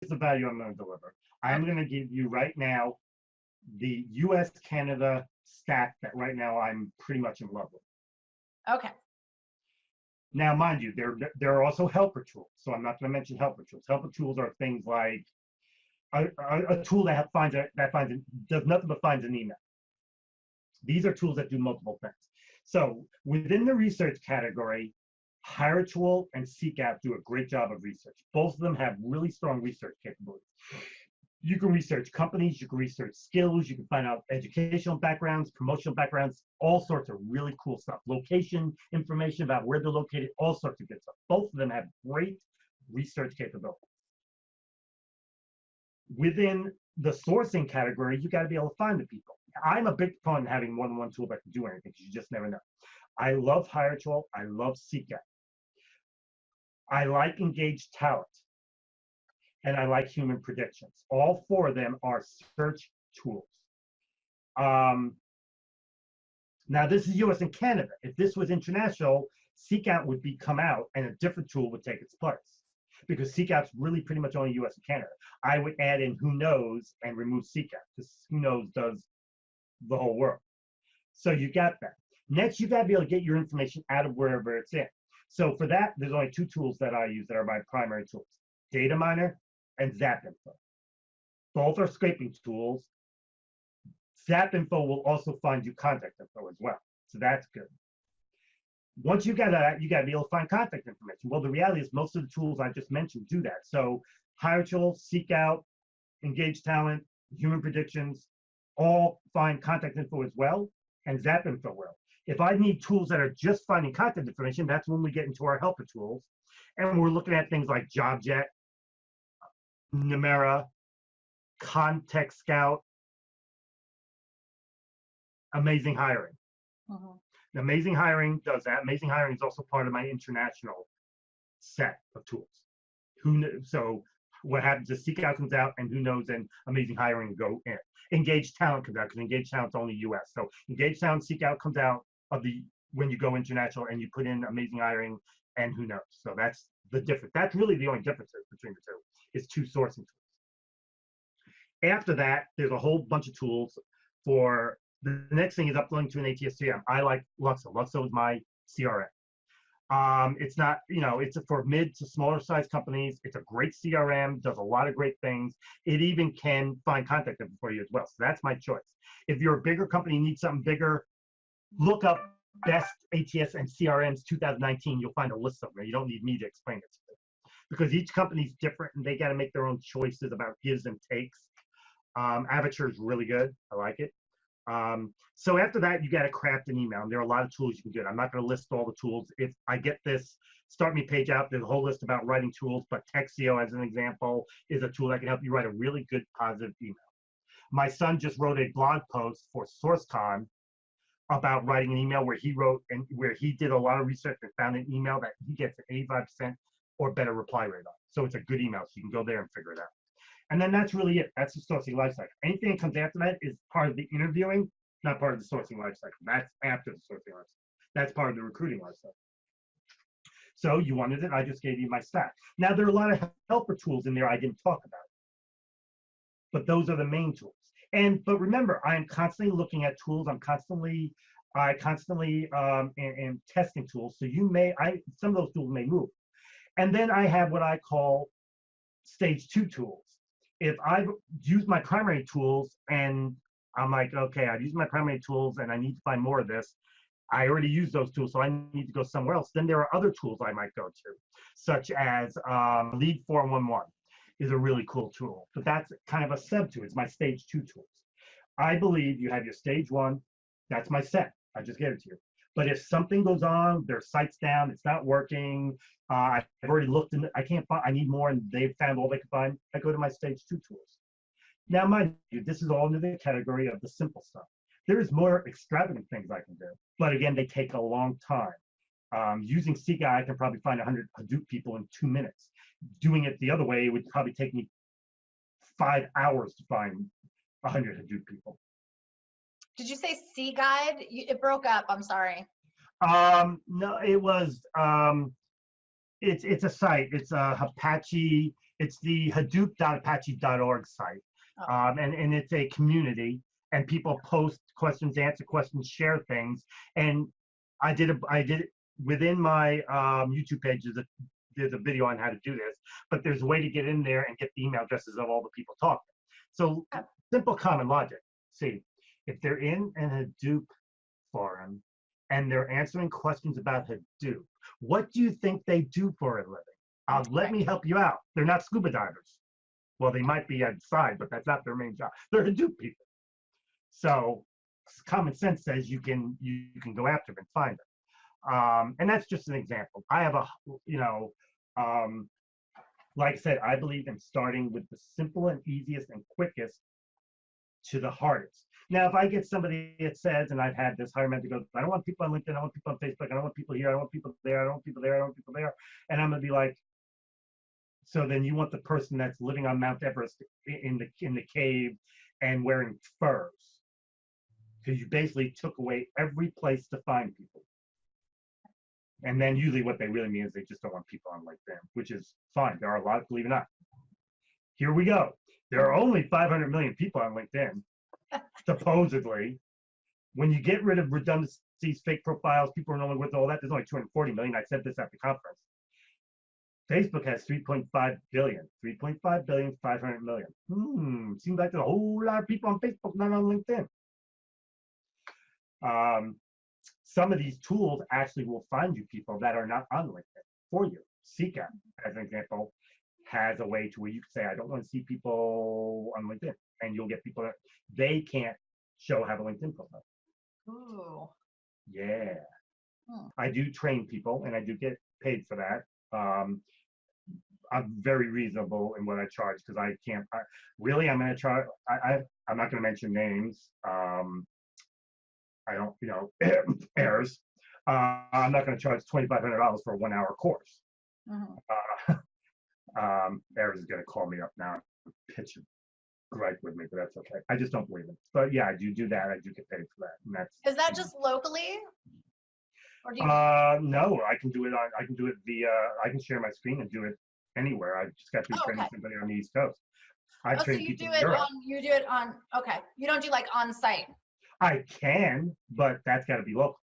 the value I'm going to deliver. I'm going to give you right now the US Canada stack that right now I'm pretty much in love with. Okay. Now, mind you, there are also helper tools. So I'm not going to mention helper tools. Helper tools are things like a tool that does nothing but finds an email. These are tools that do multiple things. So within the research category, HireTool and SeekOut do a great job of research. Both of them have really strong research capabilities. You can research companies, you can research skills, you can find out educational backgrounds, promotional backgrounds, all sorts of really cool stuff. Location information about where they're located, all sorts of good stuff. Both of them have great research capabilities. Within the sourcing category, you got to be able to find the people. I'm a big fan of having more than one tool that can do anything, because you just never know. I love HireTool, I love SeekOut. I like Engaged Talent, and I like Human Predictions. All four of them are search tools. Now, this is US and Canada. If this was international, SeekOut would come out, and a different tool would take its place, because SeekOut's really pretty much only US and Canada. I would add in Who Knows and remove SeekOut, because Who Knows does the whole world. So you got that. Next, you got to be able to get your information out of wherever it's in. So for that, there's only two tools that I use that are my primary tools: Data Miner and ZapInfo. Both are scraping tools. ZapInfo will also find you contact info as well. So that's good. Once you got that, you got to be able to find contact information. Well, the reality is most of the tools I just mentioned do that. So HireTool, SeekOut, Engaged Talent, Human Predictions, all find contact info as well, and ZapInfo will. If I need tools that are just finding contact information, that's when we get into our helper tools. And we're looking at things like JobJet, Numera, Context Scout, Amazing Hiring. Amazing Hiring does that. Amazing Hiring is also part of my international set of tools. So what happens is SeekOut comes out, and Who Knows and Amazing Hiring go in. Engaged Talent comes out, because Engaged Talent's only US. So Engaged Talent, SeekOut comes out of when you go international, and you put in Amazing Hiring and Who Knows. So that's the difference. That's really the only difference between the two, is two sourcing tools. After that, there's a whole bunch of tools for the next thing is uploading to an ATS CRM. I like Luxo. Luxo is my CRM. It's not, it's for mid to smaller size companies. It's a great CRM, does a lot of great things. It even can find contact info for you as well. So that's my choice. If you're a bigger company, need something bigger, look up best ATS and CRMs 2019. You'll find a list of them. You don't need me to explain it to you, because each company's different and they got to make their own choices about gives and takes. Avature is really good. I like it. So after that, you got to craft an email, and there are a lot of tools you can do. I'm not going to list all the tools. If I get this Start Me page out, there's a whole list about writing tools, but Texio, as an example, is a tool that can help you write a really good, positive email. My son just wrote a blog post for SourceCon about writing an email where he did a lot of research and found an email that he gets an 85% or better reply rate on. So it's a good email, so you can go there and figure it out. And then that's really it. That's the sourcing lifecycle. Anything that comes after that is part of the interviewing, not part of the sourcing lifecycle. That's after the sourcing lifecycle. That's part of the recruiting lifecycle. So you wanted it, I just gave you my stack. Now there are a lot of helper tools in there I didn't talk about, but those are the main tools. But remember, I am constantly looking at tools. I constantly am testing tools. So some of those tools may move. And then I have what I call stage 2 tools. If I've used my primary tools and I'm like, okay, I've used my primary tools and I need to find more of this, I already use those tools, so I need to go somewhere else. Then there are other tools I might go to, such as Lead 411 is a really cool tool, but that's kind of a sub to it. It's my stage 2 tools. I believe you have your stage 1, that's my set. I just gave it to you. But if something goes on, their site's down, it's not working, I've already looked and I can't find, I need more, and they've found all they can find, I go to my stage 2 tools. Now, mind you, this is all under the category of the simple stuff. There's more extravagant things I can do, but again, they take a long time. Using SeekOut, I can probably find 100 Hadoop people in 2 minutes. Doing it the other way, it would probably take me 5 hours to find 100 Hadoop people. Did you say C Guide? It broke up. I'm sorry. No, it was. It's a site. It's Apache. It's the hadoop.apache.org site. Oh. And it's a community, and people post questions, answer questions, share things. And I did within my YouTube page. There's a video on how to do this, but there's a way to get in there and get the email addresses of all the people talking. So simple common logic. See, if they're in an Hadoop forum and they're answering questions about Hadoop, what do you think they do for a living? Let me help you out. They're not scuba divers. Well, they might be outside, but that's not their main job. They're Hadoop people. So common sense says you can go after them and find them. And that's just an example. I have like I said, I believe in starting with the simple and easiest and quickest to the hardest. Now, if I get somebody that says, and I've had this hiring manager go, I don't want people on LinkedIn, I don't want people on Facebook, I don't want people here, I don't want people there, I don't want people there, I don't want people there. And I'm gonna be like, so then you want the person that's living on Mount Everest in the cave and wearing furs. Because you basically took away every place to find people. And then usually what they really mean is they just don't want people on LinkedIn, which is fine. There are a lot, believe it or not. Here we go. There are only 500 million people on LinkedIn, supposedly. When you get rid of redundancies, fake profiles, people are only with all that, there's only 240 million. I said this at the conference. Facebook has 3.5 billion. 3.5 billion, 500 million. Seems like there's a whole lot of people on Facebook, not on LinkedIn. Some of these tools actually will find you people that are not on LinkedIn for you. Seeka, as an example, has a way to where you can say, I don't want to see people on LinkedIn. And you'll get people that they can't have a LinkedIn profile. Ooh. Yeah. I do train people and I do get paid for that. I'm very reasonable in what I charge because I'm going to charge, I'm not going to mention names. I don't, errors. I'm not going to charge $2,500 for a 1-hour course. Errors is going to call me up now, pitch a gripe with me, but that's okay. I just don't believe it. But yeah, I do that. I do get paid for that. And is that just locally? Or do you no, I can do it via, I can share my screen and do it anywhere. I just got to train somebody on the East Coast. So you do it on, okay. You don't do like on site. I can, but that's got to be local.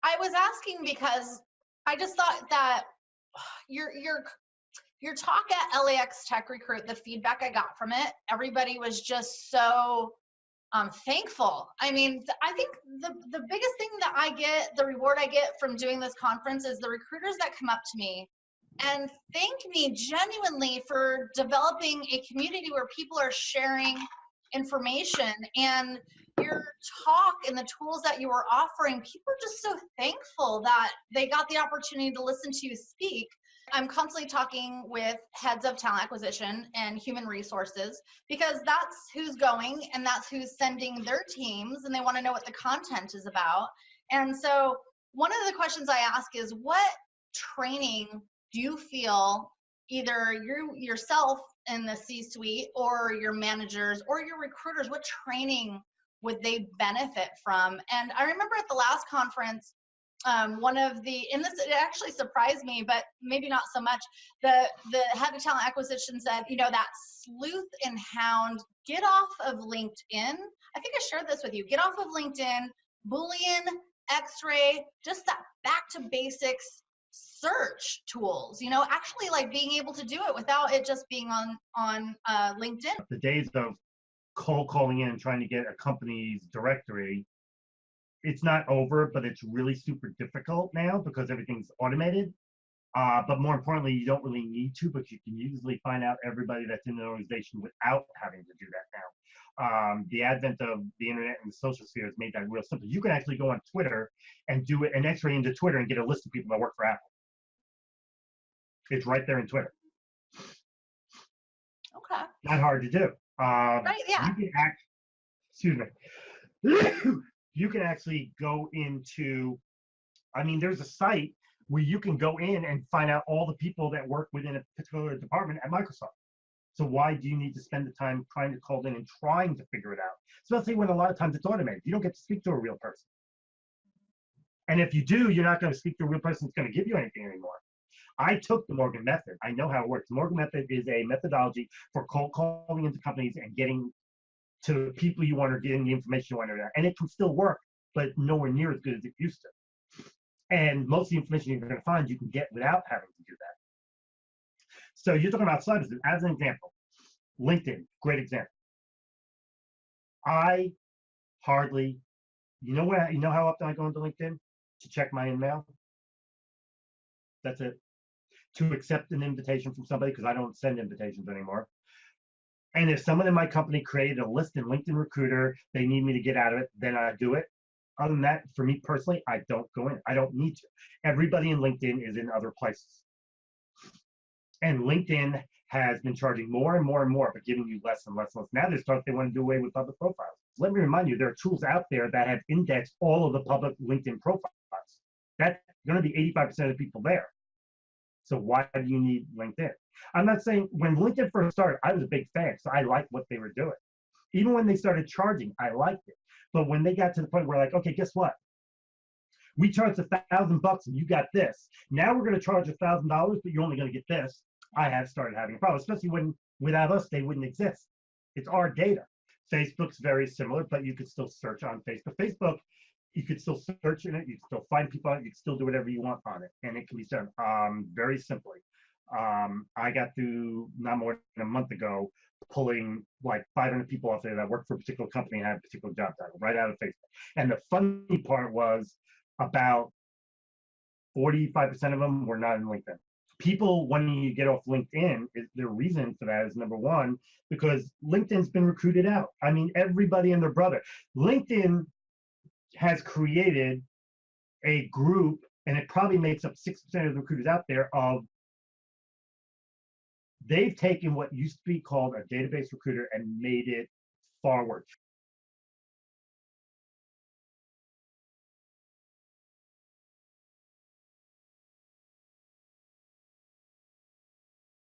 I was asking because I just thought that your talk at LAX TechRecruit, the feedback I got from it, everybody was just so thankful. I mean, I think the biggest thing that I get, the reward I get from doing this conference is the recruiters that come up to me and thank me genuinely for developing a community where people are sharing information. And your talk and the tools that you were offering, people are just so thankful that they got the opportunity to listen to you speak. I'm constantly talking with heads of talent acquisition and human resources because that's who's going and that's who's sending their teams, and they want to know what the content is about. And so one of the questions I ask is, what training do you feel either you yourself in the C-suite or your managers or your recruiters, what training would they benefit from? And I remember at the last conference, it actually surprised me, but maybe not so much, the head of talent acquisition said, that sleuth and hound, get off of LinkedIn. I think I shared this with you. Get off of LinkedIn, Boolean, X-ray, just that back to basics search tools, actually like being able to do it without it just being on LinkedIn. The days of cold calling in and trying to get a company's directory, it's not over, but it's really super difficult now because everything's automated. But more importantly, you don't really need to, but you can usually find out everybody that's in the organization without having to do that now. The advent of the internet and the social sphere has made that real simple. You can actually go on Twitter and do it, an X-ray into Twitter and get a list of people that work for Apple. It's right there in Twitter. Okay. Not hard to do. Right, yeah. You can actually go into, there's a site where you can go in and find out all the people that work within a particular department at Microsoft. So why do you need to spend the time trying to call in and trying to figure it out? Especially when a lot of times it's automated. You don't get to speak to a real person. And if you do, you're not going to speak to a real person that's going to give you anything anymore. I took the Morgan method. I know how it works. The Morgan method is a methodology for cold calling into companies and getting to the people you want or getting the information you want. And it can still work, but nowhere near as good as it used to. And most of the information you're going to find you can get without having to do that. So you're talking about cyber. As an example, LinkedIn, great example. I hardly, you know how often I go into LinkedIn to check my email? That's it. To accept an invitation from somebody, because I don't send invitations anymore. And if someone in my company created a list in LinkedIn Recruiter, they need me to get out of it, then I do it. Other than that, for me personally, I don't go in. I don't need to. Everybody in LinkedIn is in other places. And LinkedIn has been charging more and more and more, but giving you less and less and less. Now they want to do away with public profiles. Let me remind you, there are tools out there that have indexed all of the public LinkedIn profiles. That's going to be 85% of the people there. So why do you need LinkedIn? I'm not saying, when LinkedIn first started, I was a big fan, so I liked what they were doing. Even when they started charging, I liked it. But when they got to the point where, like, okay, guess what? We charged $1,000 and you got this. Now we're going to charge $1,000, but you're only going to get this. I have started having a problem, especially when without us, they wouldn't exist. It's our data. Facebook's very similar, but you could still search on Facebook. Facebook, you could still search in it. You can still find people on it. You can still do whatever you want on it. And it can be done very simply. I got through not more than a month ago pulling like 500 people off there that worked for a particular company and had a particular job title right out of Facebook. And the funny part was about 45% of them were not in LinkedIn. People wanting to get off LinkedIn, the reason for that is, number one, because LinkedIn's been recruited out. I mean, everybody and their brother. LinkedIn has created a group, and it probably makes up 6% of the recruiters out there, of they've taken what used to be called a database recruiter and made it far worse.